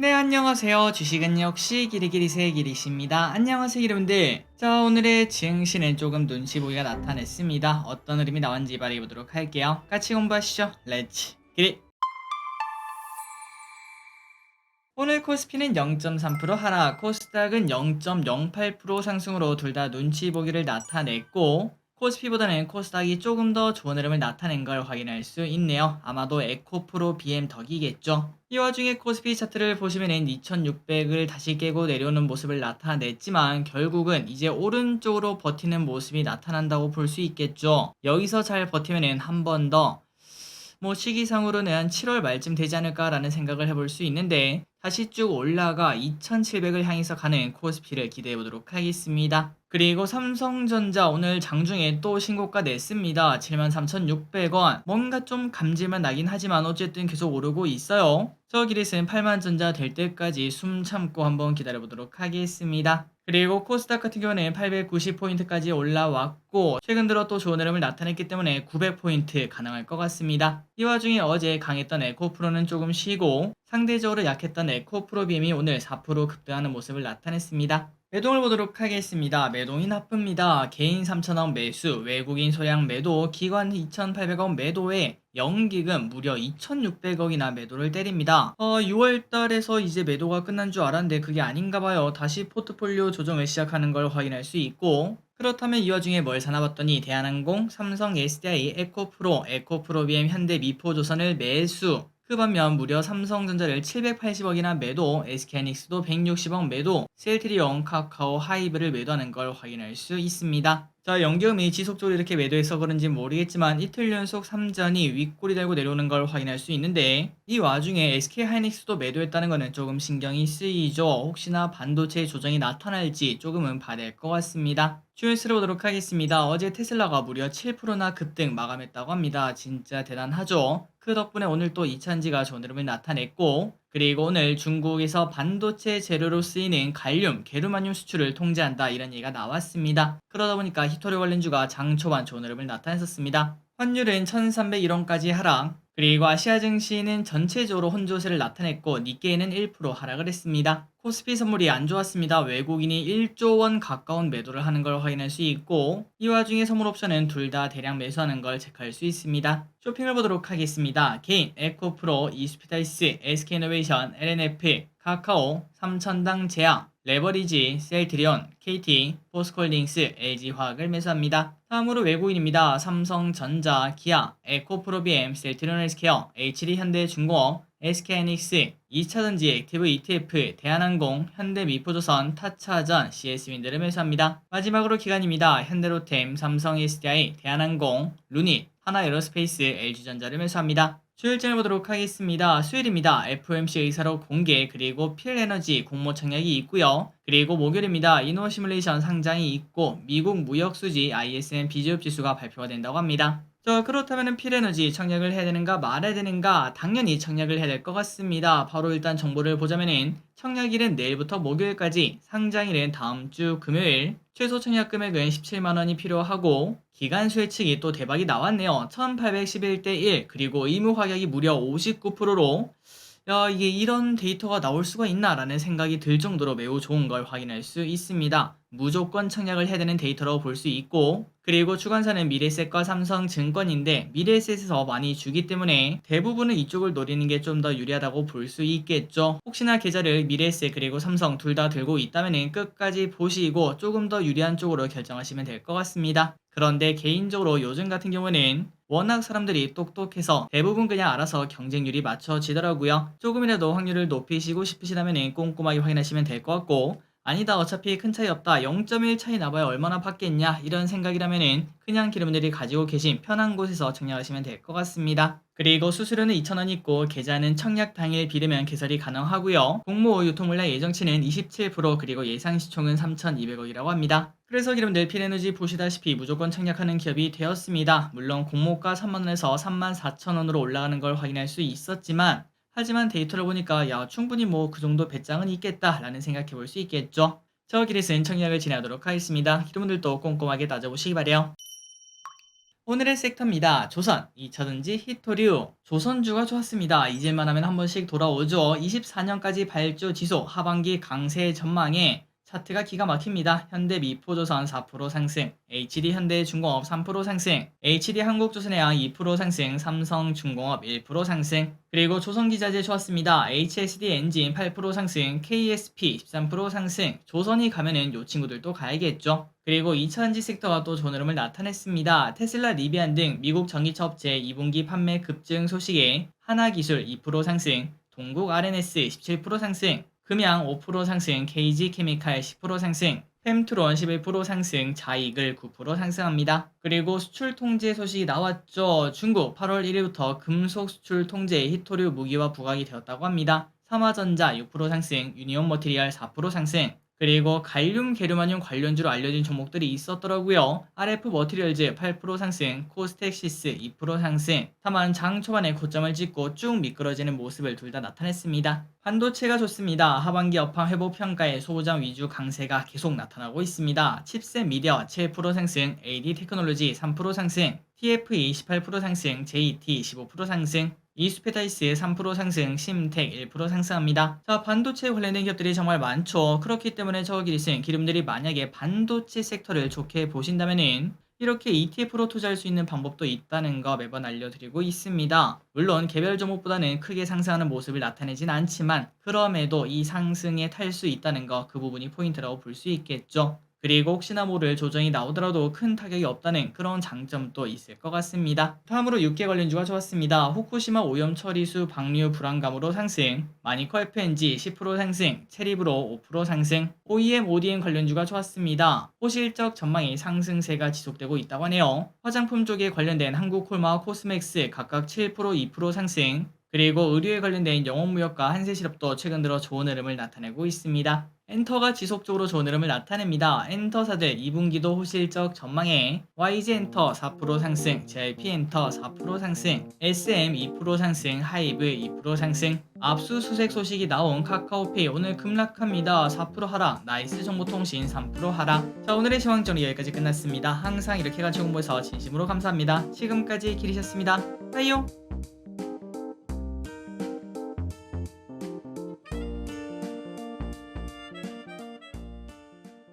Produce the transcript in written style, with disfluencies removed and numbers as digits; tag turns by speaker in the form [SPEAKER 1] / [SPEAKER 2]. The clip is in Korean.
[SPEAKER 1] 네, 안녕하세요. 주식은 역시 기리기리새 기리씨입니다. 안녕하세요, 여러분들. 자, 오늘의 증시는 조금 눈치 보기가 나타냈습니다. 어떤 흐름이 나왔는지 말해보도록 할게요. 같이 공부하시죠. 렛츠 기리! 오늘 코스피는 0.3% 하락, 코스닥은 0.08% 상승으로 둘 다 눈치 보기를 나타냈고, 코스피보다는 코스닥이 조금 더 좋은 흐름을 나타낸 걸 확인할 수 있네요. 아마도 에코프로 BM 덕이겠죠. 이 와중에 코스피 차트를 보시면은 2600을 다시 깨고 내려오는 모습을 나타냈지만 결국은 이제 오른쪽으로 버티는 모습이 나타난다고 볼 수 있겠죠. 여기서 잘 버티면은 한 번 더 시기상으로는 한 7월 말쯤 되지 않을까라는 생각을 해볼 수 있는데 다시 쭉 올라가 2700을 향해서 가는 코스피를 기대해 보도록 하겠습니다. 그리고 삼성전자 오늘 장중에 또 신고가 냈습니다. 73,600원. 뭔가 좀 감질만 나긴 하지만 어쨌든 계속 오르고 있어요. 저 기릿은 8만전자 될 때까지 숨 참고 한번 기다려 보도록 하겠습니다. 그리고 코스닥 같은 경우는 890포인트까지 올라왔고 최근 들어 또 좋은 흐름을 나타냈기 때문에 900포인트 가능할 것 같습니다. 이 와중에 어제 강했던 에코프로는 조금 쉬고 상대적으로 약했던 에코프로빔이 오늘 4% 급등하는 모습을 나타냈습니다. 매동을 보도록 하겠습니다. 매동이 나쁩니다. 개인 3,000원 매수, 외국인 소량 매도, 기관 2,800원 매도에 연기금 무려 2,600억이나 매도를 때립니다. 6월달에서 이제 매도가 끝난 줄 알았는데 그게 아닌가 봐요. 다시 포트폴리오 조정을 시작하는 걸 확인할 수 있고 그렇다면 이 와중에 뭘 사나 봤더니 대한항공, 삼성 SDI, 에코프로, 에코프로비엠, 현대, 미포조선을 매수. 그 반면 무려 삼성전자를 780억이나 매도, SK하이닉스도 160억 매도, 셀트리온, 카카오, 하이브를 매도하는 걸 확인할 수 있습니다. 자, 연기금이 지속적으로 이렇게 매도해서 그런지 모르겠지만 이틀 연속 3전이 윗꼬리 달고 내려오는 걸 확인할 수 있는데 이 와중에 SK하이닉스도 매도했다는 것은 조금 신경이 쓰이죠. 혹시나 반도체 조정이 나타날지 조금은 봐야 될 것 같습니다. 주유스로 보도록 하겠습니다. 어제 테슬라가 무려 7%나 급등 마감했다고 합니다. 진짜 대단하죠. 그 덕분에 오늘 또 이찬지가 좋은 흐름을 나타냈고 그리고 오늘 중국에서 반도체 재료로 쓰이는 갈륨, 게르마늄 수출을 통제한다 이런 얘기가 나왔습니다. 그러다 보니까 히토류 관련주가 장 초반 좋은 흐름을 나타냈었습니다. 환율은 1301원까지 하락, 그리고 아시아 증시는 전체적으로 혼조세를 나타냈고 니케이는 1% 하락을 했습니다. 코스피 선물이 안 좋았습니다. 외국인이 1조 원 가까운 매도를 하는 걸 확인할 수 있고 이 와중에 선물 옵션은 둘 다 대량 매수하는 걸 체크할 수 있습니다. 쇼핑을 보도록 하겠습니다. 개인, 에코프로, 이스피타이스, SK이노베이션, LNF, 카카오, 삼천당 제약, 레버리지, 셀트리온, KT, 포스코홀딩스, LG화학을 매수합니다. 다음으로 외국인입니다. 삼성전자, 기아, 에코프로비엠, 셀트리온 헬스케어, HD현대중공업, SK하이닉스, 2차전지 액티브 ETF, 대한항공, 현대미포조선, 타차전, CS윈드를 매수합니다. 마지막으로 기관입니다. 현대로템, 삼성 SDI, 대한항공, 루닛, 하나에어로스페이스, LG전자를 매수합니다. 수요일장을 보도록 하겠습니다. 수요일입니다. FOMC 의사록 공개 그리고 필에너지 공모 청약이 있고요. 그리고 목요일입니다. 이노시뮬레이션 상장이 있고 미국 무역수지 ISM 비주업 지수가 발표가 된다고 합니다. 자, 그렇다면 필에너지 청약을 해야 되는가 말아야 되는가? 당연히 청약을 해야 될 것 같습니다. 바로 일단 정보를 보자면은 청약일은 내일부터 목요일까지, 상장일은 다음 주 금요일, 최소 청약 금액은 17만원이 필요하고 기간 수혜측이 또 대박이 나왔네요. 1811대 1, 그리고 의무 확약이 무려 59%로 야, 이게 이런 데이터가 나올 수가 있나 라는 생각이 들 정도로 매우 좋은 걸 확인할 수 있습니다. 무조건 청약을 해야 되는 데이터라고 볼 수 있고 그리고 주관사는 미래에셋과 삼성증권인데 미래에셋에서 많이 주기 때문에 대부분은 이쪽을 노리는 게 좀 더 유리하다고 볼 수 있겠죠. 혹시나 계좌를 미래에셋 그리고 삼성 둘 다 들고 있다면 끝까지 보시고 조금 더 유리한 쪽으로 결정하시면 될 것 같습니다. 그런데 개인적으로 요즘 같은 경우는 워낙 사람들이 똑똑해서 대부분 그냥 알아서 경쟁률이 맞춰지더라고요. 조금이라도 확률을 높이시고 싶으시다면 꼼꼼하게 확인하시면 될 것 같고 아니다 어차피 큰 차이 없다 0.1 차이 나봐야 얼마나 받겠냐 이런 생각이라면 그냥 기름들이 가지고 계신 편한 곳에서 청약하시면 될 것 같습니다. 그리고 수수료는 2,000원 있고 계좌는 청약 당일 비르면 개설이 가능하고요. 공모 유통물량 예정치는 27% 그리고 예상 시총은 3,200억이라고 합니다. 그래서 여러분들 필에너지 보시다시피 무조건 청약하는 기업이 되었습니다. 물론 공모가 3만원에서 34,000원으로 올라가는 걸 확인할 수 있었지만 하지만 데이터를 보니까 야 충분히 뭐 그 정도 배짱은 있겠다 라는 생각해 볼 수 있겠죠. 저 기릿은 청약을 진행하도록 하겠습니다. 여러분들도 꼼꼼하게 따져보시기 바래요. 오늘의 섹터입니다. 조선, 2차전지, 히토류. 조선주가 좋았습니다. 잊을만 하면 한 번씩 돌아오죠. 24년까지 발주 지속, 하반기 강세 전망에 차트가 기가 막힙니다. 현대미포조선 4% 상승, HD현대중공업 3% 상승, HD한국조선해양 2% 상승, 삼성중공업 1% 상승, 그리고 조선기자재 좋았습니다. HSD엔진 8% 상승, KSP 13% 상승, 조선이 가면은 요 친구들도 가야겠죠. 그리고 2차전지 섹터가 또 좋은 흐름을 나타냈습니다. 테슬라, 리비안 등 미국 전기차 업체 2분기 판매 급증 소식에 하나기술 2% 상승, 동국 RNS 17% 상승, 금양 5% 상승, KG케미칼 10% 상승, 펜트론 11% 상승, 자이글 9% 상승합니다. 그리고 수출 통제 소식이 나왔죠. 중국 8월 1일부터 금속 수출 통제 히토류 무기화 부각이 되었다고 합니다. 삼화전자 6% 상승, 유니온 머티리얼 4% 상승, 그리고 갈륨 게르마늄 관련주로 알려진 종목들이 있었더라고요. RF 머티리얼즈 8% 상승, 코스텍시스 2% 상승. 다만 장 초반에 고점을 찍고 쭉 미끄러지는 모습을 둘 다 나타냈습니다. 반도체가 좋습니다. 하반기 업황 회복 평가에 소부장 위주 강세가 계속 나타나고 있습니다. 칩셋 미디어 7% 상승, AD 테크놀로지 3% 상승, TFE 18% 상승, JT 15% 상승, 이스페타이스 3% 상승, 심텍 1% 상승합니다. 자, 반도체 관련된 기업들이 정말 많죠. 그렇기 때문에 저기리슨 기름들이 만약에 반도체 섹터를 좋게 보신다면은 이렇게 ETF로 투자할 수 있는 방법도 있다는 거 매번 알려드리고 있습니다. 물론 개별 종목보다는 크게 상승하는 모습을 나타내진 않지만 그럼에도 이 상승에 탈 수 있다는 거 그 부분이 포인트라고 볼 수 있겠죠. 그리고 혹시나 모를 조정이 나오더라도 큰 타격이 없다는 그런 장점도 있을 것 같습니다. 다음으로 6개 관련주가 좋았습니다. 후쿠시마 오염 처리수 방류 불안감으로 상승, 마니커 FNG 10% 상승, 체리브로 5% 상승, OEM, ODM 관련주가 좋았습니다. 호실적 전망이 상승세가 지속되고 있다고 하네요. 화장품 쪽에 관련된 한국콜마와 코스맥스 각각 7%, 2% 상승, 그리고 의류에 관련된 영업무역과 한세실업도 최근 들어 좋은 흐름을 나타내고 있습니다. 엔터가 지속적으로 좋은 흐름을 나타냅니다. 엔터사들 2분기도 호실적 전망에 YG엔터 4% 상승, JYP엔터 4% 상승, SM 2% 상승, 하이브 2% 상승. 압수수색 소식이 나온 카카오페이 오늘 급락합니다. 4% 하락, 나이스정보통신 3% 하락. 자, 오늘의 시황정리 여기까지 끝났습니다. 항상 이렇게 같이 공부해서 진심으로 감사합니다. 지금까지 길이셨습니다. 빠이요.